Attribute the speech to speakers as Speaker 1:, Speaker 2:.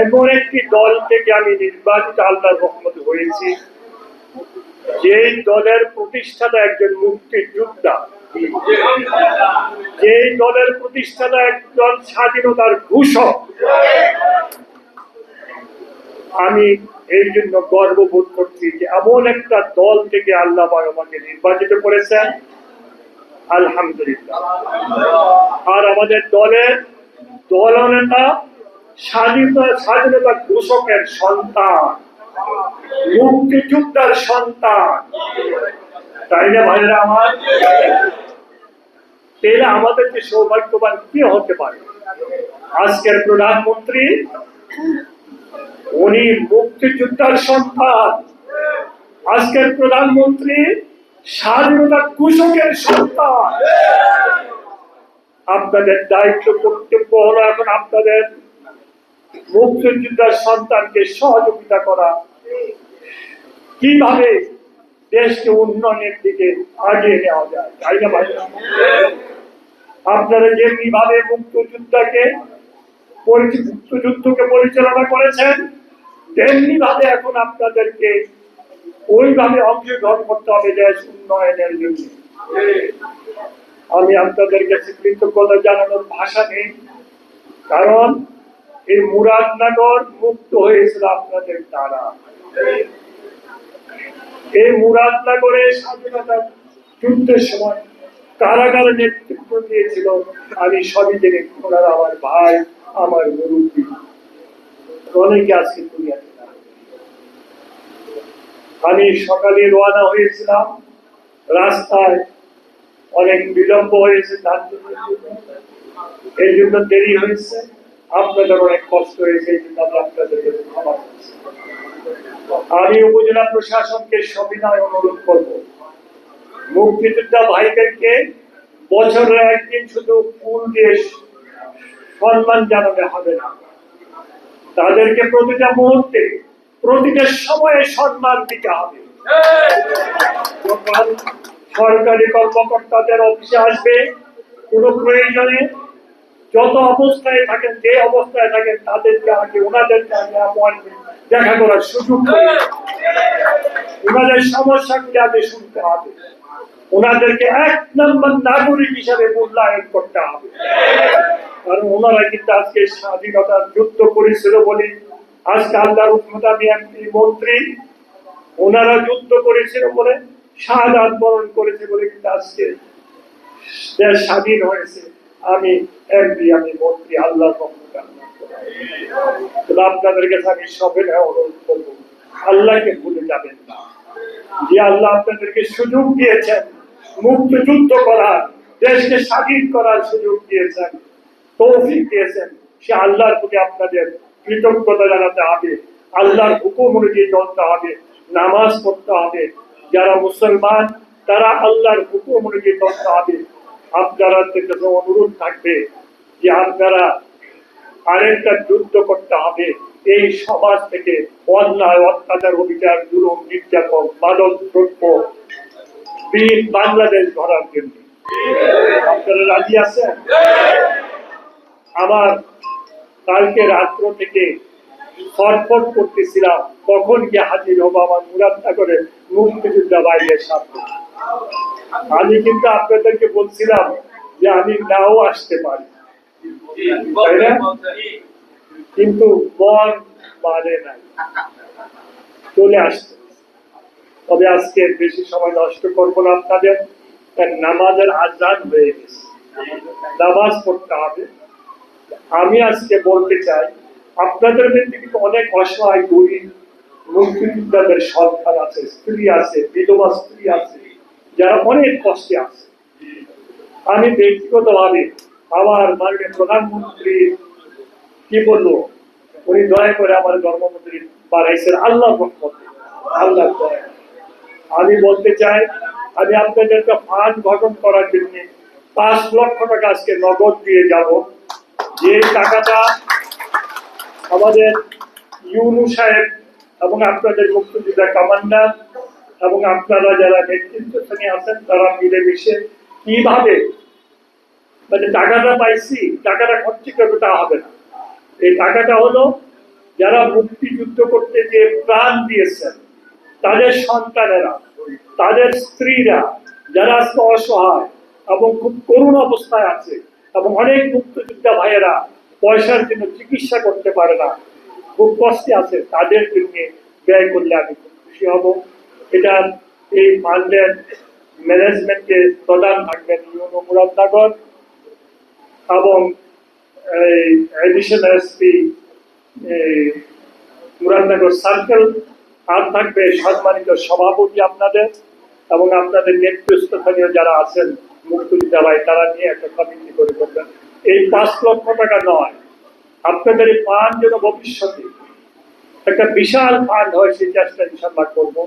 Speaker 1: এমন একটি দল থেকে আমি নির্বাচিত আল্লাহর রহমতে হয়েছি, যে দলের প্রতিষ্ঠাতা একজন মুক্তিযোদ্ধা, যে দলের প্রতিষ্ঠাতা একজন স্বাধীনতার ঘোষক। আমি এই জন্য গর্ববোধ করছি যে এমন একটা দল থেকে আল্লাহ আমাকে নির্বাচিত করেছেন, আলহামদুলিল্লাহ। আর আমাদের দলের দলনেতা স্বাধীনতা ঘোষকের সন্তান, মুক্তিযোদ্ধার সন্তান, তাই না ভাইরা আমার? তাহলে আমাদের যে সৌভাগ্যবান কি হতে পারে? আজকের প্রধানমন্ত্রী উনি মুক্তিযোদ্ধার সন্তান, আজকের প্রধানমন্ত্রী স্বাধীনতা ঘোষকের সন্তান। আপনাদের দায়িত্ব কর্তব্য হলো এখন আপনাদের মুক্তিযোদ্ধার সন্তানকে সহযোগিতা করা, কিভাবে দেশকে উন্নয়নের দিকে আগিয়ে নেওয়া যায়, তাই না ভাই? আপনারা যেমনি ভাবে মুক্তিযুদ্ধকে পরিচালনা করেছেন, তেমনি ভাবে এখন আপনাদেরকে ওইভাবে অংশগ্রহণ করতে হবে দেশ উন্নয়নের জন্য। আমি আপনাদের কাছে কৃতজ্ঞতা জানানোর ভাষা নেই, কারণ এই মুরাদনগর মুক্ত হয়েছিল আপনাদের দ্বারা। এই মুরাদনগরে স্বাধীনতা যুদ্ধের সময় কারাগারে নেতৃত্ব দিয়েছিল আমি সবই জেনে, ওনারা আমার ভাই, আমার মুরব্বী, অনেকে আজকে দুনিয়াতে। আমি সকালে রওনা হয়েছিলাম, রাস্তায় অনেক বিলম্ব হয়েছে, তার জন্য এই জন্য দেরি হয়েছে, আপনাদের অনেক কষ্ট হয়েছে, এই জন্য আমি আপনাদেরকে ক্ষমা করছি। আমি উপজেলা প্রশাসনকে সবিনয় অনুরোধ করব, মুক্তিযোদ্ধা ভাইদেরকে বছরে একদিন শুধু ফুল দিয়ে সম্মান জানাতে হবে না, তাদেরকে প্রতিটা মুহূর্তে প্রতিটা সময়ে সম্মান দিতে হবে। যখন সরকারি কর্মকর্তাদের অফিসে আসবে, কোনো প্রয়োজনে যত অবস্থায় থাকেন, যে অবস্থায় থাকেন, তাদেরকে আগে ওনাদেরকে আগে দেখা করার সুযোগ করে ওনাদের সমস্যাগুলি আগে শুনতে হবে, ওনাদেরকে ১ নম্বর নাগরিক হিসাবে মূল্যায়ন করতে হবে। কারণ ওনারা কিন্তু আজকে স্বাধীনতার যুদ্ধ করেছিল বলে আজকে আল্লাহর রহমতে আমি এমপি মন্ত্রী, ওনারা যুদ্ধ করেছিল বলে, শাহাদাত বরণ করেছে বলে কিন্তু আজকে দেশ স্বাধীন হয়েছে। আমি এমপি, আমি মন্ত্রী, আল্লাহর রহমতে। আপনাদের কাছে আমি সবিনয় অনুরোধ করবো, আল্লাহকে ভুলে যাবেন না, যে আল্লাহ আপনাদেরকে সুযোগ দিয়েছেন মুক্তিযুদ্ধ করার, দেশকে স্বাধীন করার সুযোগ দিয়েছেন, তৌফিক দিয়েছেন, সে আল্লাহর প্রতি আপনাদের কৃতজ্ঞতা জানাতে হবে, আল্লাহর হুকুম অনুযায়ী চলতে হবে, নামাজ পড়তে হবে। যারা মুসলমান তারা আল্লাহর হুকুম অনুযায়ী চলতে হবে। আপনারা কাছে অনুরোধ থাকবে যে আপনারা আরেকটা যুদ্ধ করতে হবে, এই সমাজ থেকে অন্যায়, অত্যাচার, অবিচার, জুলুম, নির্যাতন, মাদক দ্রব্য বাংলাদেশ গড়ার জন্য। আপনারা রাজি আছেন? আমার কালকে রাত্র থেকে ছটফট করতেছিলাম কখন গিয়ে হাজির হবো আমার মুরাদনগরের মুক্তিযোদ্ধা ভাইয়ের সাথে। আমি কিন্তু আপনাদেরকে বলছিলাম যে আমি নাও আসতে পারি, তাই না? কিন্তু মন মানে নাই, চলে আসতে। তবে আজকে বেশি সময় নষ্ট করবো না আপনাদের, নামাজের আজান হয়ে গেছে, নামাজ পড়তে হবে। আমি আজকে বলতে চাই, আপনাদের মধ্যে কিন্তু অনেক অসহায় গরিব মুক্তিযোদ্ধাদের সন্তান আছে, স্ত্রী আছে, বিধবা স্ত্রী আছে, যারা অনেক কষ্টে আছে। আমি ব্যক্তিগতভাবে আমার মাননীয় প্রধানমন্ত্রী কি বলবো, উনি দয়া করে আমার ধর্মমন্ত্রী বাড়াইছেন আল্লাহর রহমতে, আল্লাহর দয়া। আমি বলতে চাই, আমি আপনাদেরকে ফান্ড গঠন করার জন্য ৫ লক্ষ টাকা আজকে নগদ দিয়ে যাব। যে টাকাটা আমাদের ইউনু সাহেব এবং আপনাদের মুক্তিযোদ্ধা কমান্ডার এবং আপনারা যারা নেতৃত্ব স্থানে আছেন তারা মিলেমিশে কিভাবে মানে টাকাটা পাইছি, টাকাটা খরচ করবে তা হবে না। এই টাকাটা হলো যারা মুক্তিযুদ্ধ করতে যে প্রাণ দিয়েছেন, তাদের সন্তানেরা, তাদের স্ত্রীরা, যারা আজকে অসহায় এবং খুব করুণ অবস্থায় আছে, এবং অনেক মুক্তিযোদ্ধা ভাইয়েরা পয়সার জন্য চিকিৎসা করতে পারে না, খুব কষ্টে আছে, তাদের জন্য ব্যয় করলে আমি খুব খুশি হব। এটা এই ফান্ডের ম্যানেজমেন্টে প্রধান থাকবেন ইউনো মুরাদনগর এবং এডিশনাল এসপি মুরাদনগর সার্কেল, আর থাকবে সম্মানিত সভাপতি আপনাদের এবং আপনাদের নেতৃস্থানীয় যারা আছেন মুক্তিযোদ্ধা ভাই, তারা নিয়ে একটা কমিটি করে করবেন। এই 5 লক্ষ টাকা নয়, আপনাদের এই ফান্ড যেন ভবিষ্যতে একটা বিশাল ফান্ড হয়, সেই চেষ্টা ইনশাল্লাহ করবো।